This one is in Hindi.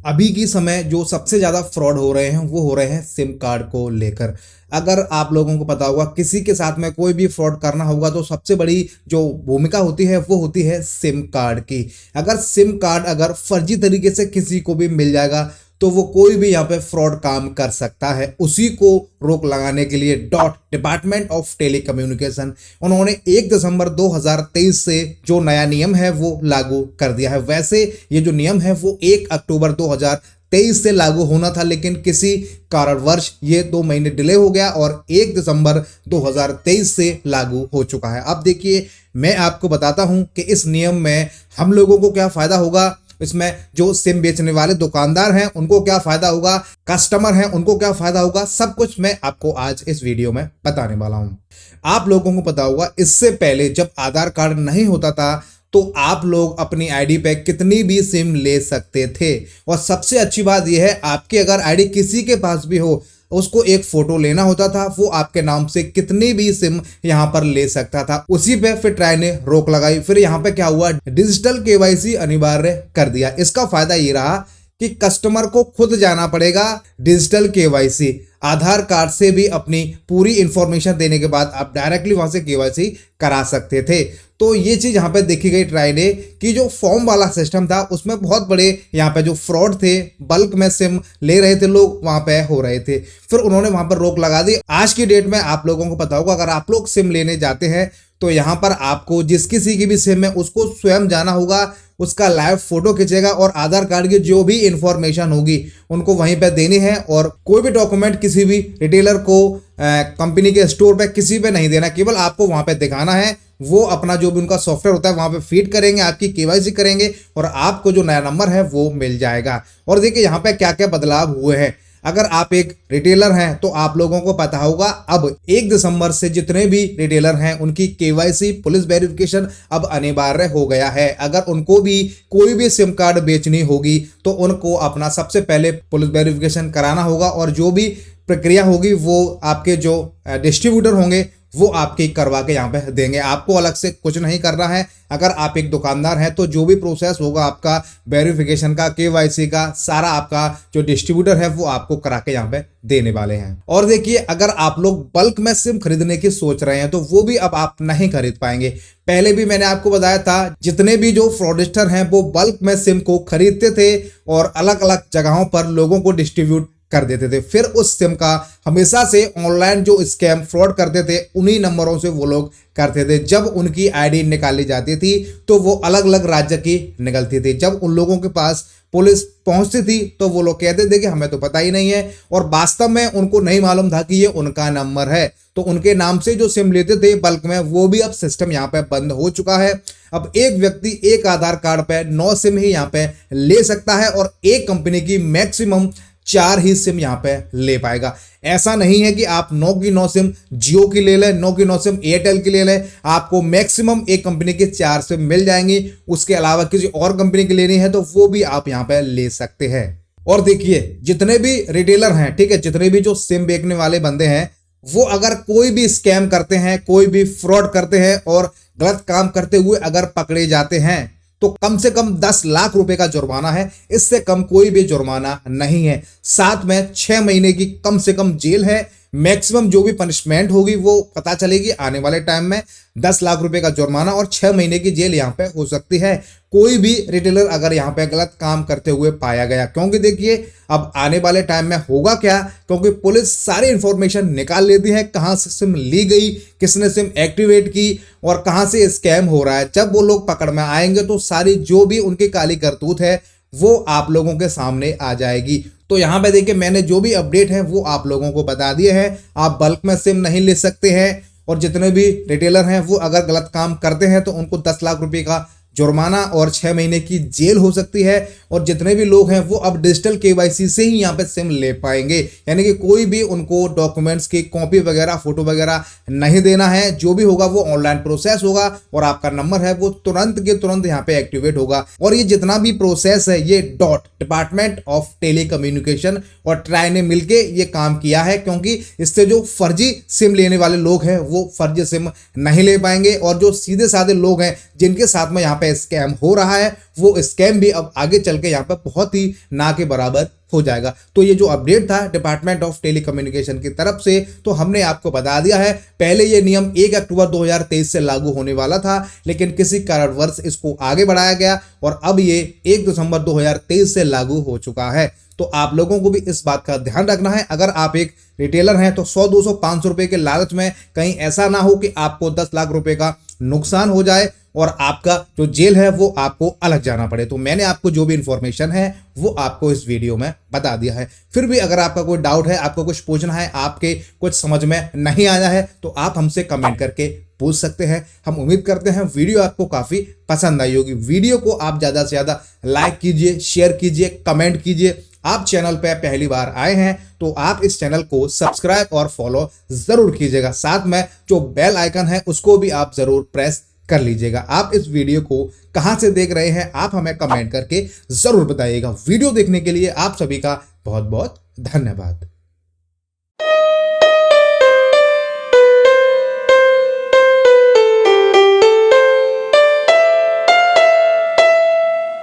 अभी की समय जो सबसे ज़्यादा फ्रॉड हो रहे हैं वो हो रहे हैं सिम कार्ड को लेकर। अगर आप लोगों को पता होगा किसी के साथ में कोई भी फ्रॉड करना होगा तो सबसे बड़ी जो भूमिका होती है वो होती है सिम कार्ड की। अगर सिम कार्ड अगर फर्जी तरीके से किसी को भी मिल जाएगा तो वो कोई भी यहाँ पे फ्रॉड काम कर सकता है। उसी को रोक लगाने के लिए डिपार्टमेंट ऑफ टेलीकम्युनिकेशन उन्होंने 1 दिसंबर 2023 से जो नया नियम है वो लागू कर दिया है। वैसे ये जो नियम है वो 1 अक्टूबर 2023 से लागू होना था, लेकिन किसी कारणवश ये 2 महीने डिले हो गया और 1 दिसंबर 2023 से लागू हो चुका है। अब देखिए, मैं आपको बताता हूं कि इस नियम में हम लोगों को क्या फायदा होगा, इसमें जो सिम बेचने वाले दुकानदार हैं उनको क्या फायदा होगा, कस्टमर हैं उनको क्या फायदा होगा, सब कुछ मैं आपको आज इस वीडियो में बताने वाला हूं। आप लोगों को पता होगा इससे पहले जब आधार कार्ड नहीं होता था तो आप लोग अपनी आईडी पे कितनी भी सिम ले सकते थे। और सबसे अच्छी बात यह है, आपकी अगर आईडी किसी के पास भी हो उसको एक फोटो लेना होता था, वो आपके नाम से कितनी भी सिम यहां पर ले सकता था। उसी पे फिर ट्राई ने रोक लगाई। फिर यहां पे क्या हुआ, डिजिटल केवाईसी अनिवार्य कर दिया। इसका फायदा ये रहा कि कस्टमर को खुद जाना पड़ेगा डिजिटल केवाईसी, आधार कार्ड से भी अपनी पूरी इंफॉर्मेशन देने के बाद आप डायरेक्टली वहां से केवाईसी करा सकते थे। तो ये चीज यहाँ पे देखी गई ट्राई ने कि जो फॉर्म वाला सिस्टम था उसमें बहुत बड़े यहाँ पे जो फ्रॉड थे, बल्क में सिम ले रहे थे लोग, वहां पे हो रहे थे। फिर उन्होंने वहां पर रोक लगा दी। आज की डेट में आप लोगों को पता होगा, अगर आप लोग सिम लेने जाते हैं तो यहाँ पर आपको जिस किसी की भी सिम है उसको स्वयं जाना होगा, उसका लाइव फोटो खींचेगा और आधार कार्ड की जो भी इंफॉर्मेशन होगी उनको वहीं पे देनी है। और कोई भी डॉक्यूमेंट किसी भी रिटेलर को कंपनी के स्टोर पे किसी पे नहीं देना, केवल आपको वहां पे दिखाना है। वो अपना जो भी उनका सॉफ्टवेयर होता है वहां पे फीड करेंगे, आपकी केवाईसी करेंगे और आपको जो नया नंबर है वो मिल जाएगा। और देखिए यहाँ पे क्या क्या बदलाव हुए हैं। अगर आप एक रिटेलर हैं तो आप लोगों को पता होगा अब 1 दिसंबर से जितने भी रिटेलर हैं उनकी केवाईसी पुलिस वेरिफिकेशन अब अनिवार्य हो गया है। अगर उनको भी कोई भी सिम कार्ड बेचनी होगी तो उनको अपना सबसे पहले पुलिस वेरिफिकेशन कराना होगा और जो भी प्रक्रिया होगी वो आपके जो डिस्ट्रीब्यूटर होंगे वो आपके करवा के यहाँ पे देंगे। आपको अलग से कुछ नहीं करना है। अगर आप एक दुकानदार हैं तो जो भी प्रोसेस होगा आपका वेरिफिकेशन का, केवाईसी का, सारा आपका जो डिस्ट्रीब्यूटर है वो आपको करा के यहाँ पे देने वाले हैं। और देखिए, अगर आप लोग बल्क में सिम खरीदने की सोच रहे हैं तो वो भी अब आप नहीं खरीद पाएंगे। पहले भी मैंने आपको बताया था, जितने भी जो फ्रॉडस्टर हैं वो बल्क में सिम को खरीदते थे और अलग अलग जगहों पर लोगों को डिस्ट्रीब्यूट कर देते थे। फिर उस सिम का हमेशा से ऑनलाइन जो स्कैम फ्रॉड करते थे उन्हीं नंबरों से वो लोग करते थे। जब उनकी आईडी निकाली जाती थी तो वो अलग अलग राज्य की निकलती थी। जब उन लोगों के पास पुलिस पहुंचती थी तो वो लोग कहते थे कि हमें तो पता ही नहीं है, और वास्तव में उनको नहीं मालूम था कि ये उनका नंबर है। तो उनके नाम से जो सिम लेते थे बल्क में, वो भी अब सिस्टम यहाँ पे बंद हो चुका है। अब एक व्यक्ति एक आधार कार्ड पे 9 सिम ही यहाँ पे ले सकता है और एक कंपनी की मैक्सिमम 4 ही सिम यहाँ पे ले पाएगा। ऐसा नहीं है कि आप 9 की 9 सिम जियो की ले लें, 9 की 9 सिम एयरटेल की ले लें। आपको मैक्सिमम एक कंपनी की 4 सिम मिल जाएंगी। उसके अलावा किसी और कंपनी की लेनी है तो वो भी आप यहाँ पे ले सकते हैं। और देखिए, जितने भी रिटेलर हैं, ठीक है, जितने भी जो सिम बेचने वाले बंदे हैं, वो अगर कोई भी स्कैम करते हैं, कोई भी फ्रॉड करते हैं और गलत काम करते हुए अगर पकड़े जाते हैं तो कम से कम 10 लाख रुपए का जुर्माना है। इससे कम कोई भी जुर्माना नहीं है। साथ में 6 महीने की कम से कम जेल है। मैक्सिमम जो भी पनिशमेंट होगी वो पता चलेगी आने वाले टाइम में। 10 लाख रुपए का जुर्माना और 6 महीने की जेल यहाँ पे हो सकती है, कोई भी रिटेलर अगर यहाँ पे गलत काम करते हुए पाया गया। क्योंकि देखिए, अब आने वाले टाइम में होगा क्या, क्योंकि पुलिस सारी इंफॉर्मेशन निकाल लेती है, कहाँ से सिम ली गई, किसने सिम एक्टिवेट की और कहाँ से स्कैम हो रहा है। जब वो लोग पकड़ में आएंगे तो सारी जो भी उनकी काली करतूत है वो आप लोगों के सामने आ जाएगी। तो यहाँ पे देखिए, मैंने जो भी अपडेट है वो आप लोगों को बता दिए हैं। आप बल्क में सिम नहीं ले सकते हैं और जितने भी रिटेलर हैं वो अगर गलत काम करते हैं तो उनको 10 लाख रुपए का जुर्माना और 6 महीने की जेल हो सकती है। और जितने भी लोग हैं वो अब डिजिटल केवाईसी से ही यहाँ पे सिम ले पाएंगे, यानी कि कोई भी उनको डॉक्यूमेंट्स की कॉपी वगैरह, फोटो वगैरह नहीं देना है। जो भी होगा वो ऑनलाइन प्रोसेस होगा और आपका नंबर है वो तुरंत के तुरंत यहाँ पे एक्टिवेट होगा। और ये जितना भी प्रोसेस है ये डिपार्टमेंट ऑफ टेलीकम्युनिकेशन और ट्राई ने मिलके ये काम किया है, क्योंकि इससे जो फर्जी सिम लेने वाले लोग हैं वो फर्जी सिम नहीं ले पाएंगे और जो सीधे साधे लोग हैं जिनके साथ में यहाँ पे स्कैम हो रहा है वो स्कैम भी अब आगे चल के यहाँ पे बहुत ही ना के बराबर हो जाएगा। तो ये जो अपडेट था डिपार्टमेंट ऑफ टेलीकम्युनिकेशन की तरफ से, तो हमने आपको बता दिया है। पहले ये नियम 1 अक्टूबर 2023 से लागू होने वाला था, लेकिन किसी कारणवश इसको आगे बढ़ाया गया और अब ये 1 दिसंबर 2023 से लागू हो चुका है। तो आप लोगों को भी इस बात का ध्यान रखना है। अगर आप एक रिटेलर हैं तो 100, 200, 500 रुपए के लालच में कहीं ऐसा ना हो कि आपको 10 लाख रुपए का नुकसान हो जाए और आपका जो जेल है वो आपको अलग जाना पड़े। तो मैंने आपको जो भी इंफॉर्मेशन है वो आपको इस वीडियो में बता दिया है। फिर भी अगर आपका कोई डाउट है, आपको कुछ पूछना है, आपके कुछ समझ में नहीं आया है, तो आप हमसे कमेंट करके पूछ सकते हैं। हम उम्मीद करते हैं वीडियो आपको काफी पसंद आई होगी। वीडियो को आप ज्यादा से ज्यादा लाइक कीजिए, शेयर कीजिए, कमेंट कीजिए। आप चैनल पे पहली बार आए हैं तो आप इस चैनल को सब्सक्राइब और फॉलो जरूर कीजिएगा। साथ में जो बेल आइकन है उसको भी आप जरूर प्रेस कर लीजिएगा। आप इस वीडियो को कहां से देख रहे हैं आप हमें कमेंट करके जरूर बताइएगा। वीडियो देखने के लिए आप सभी का बहुत बहुत धन्यवाद।